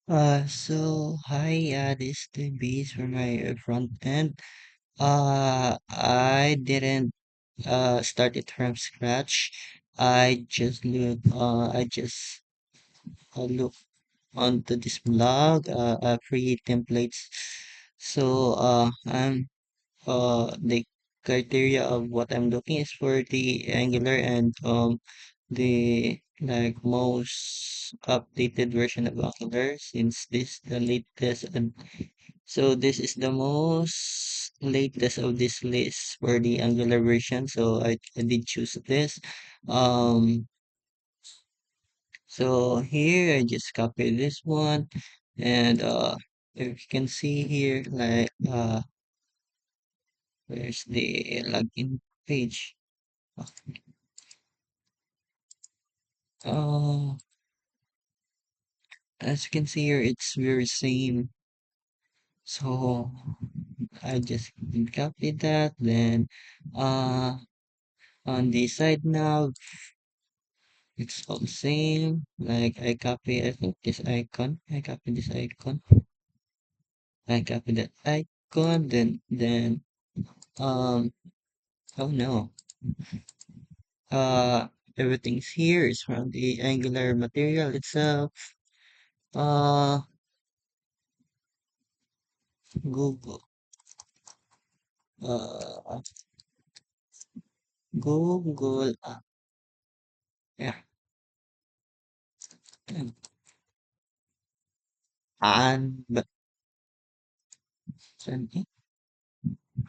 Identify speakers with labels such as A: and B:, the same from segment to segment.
A: Hi, this is the base for my front end. I didn't start it from scratch. I just look onto this blog, free templates. The criteria of what I'm looking is for the Angular and the like most updated version of Angular since this the latest and so this is the most latest of this list for the Angular version. I did choose this. Um, so here I just copy this one, and if you can see here, where's the login page? Uh, as you can see here, it's very same. So I just copy that. Then uh, on the side now, it's all the same. Like I think this icon. I copy this icon. I copy that icon. Um, oh no. Uh, Everything's here is from the Angular material itself. Uh, Google. Uh, Google. Yeah.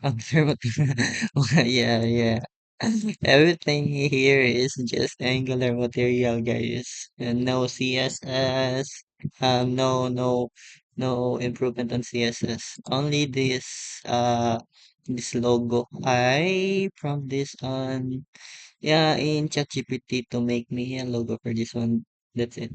A: But yeah, yeah. Everything here is just Angular material, guys, and no CSS. No improvement on CSS. Only this logo. I from this on, yeah, in ChatGPT to make me a logo for this one. That's it.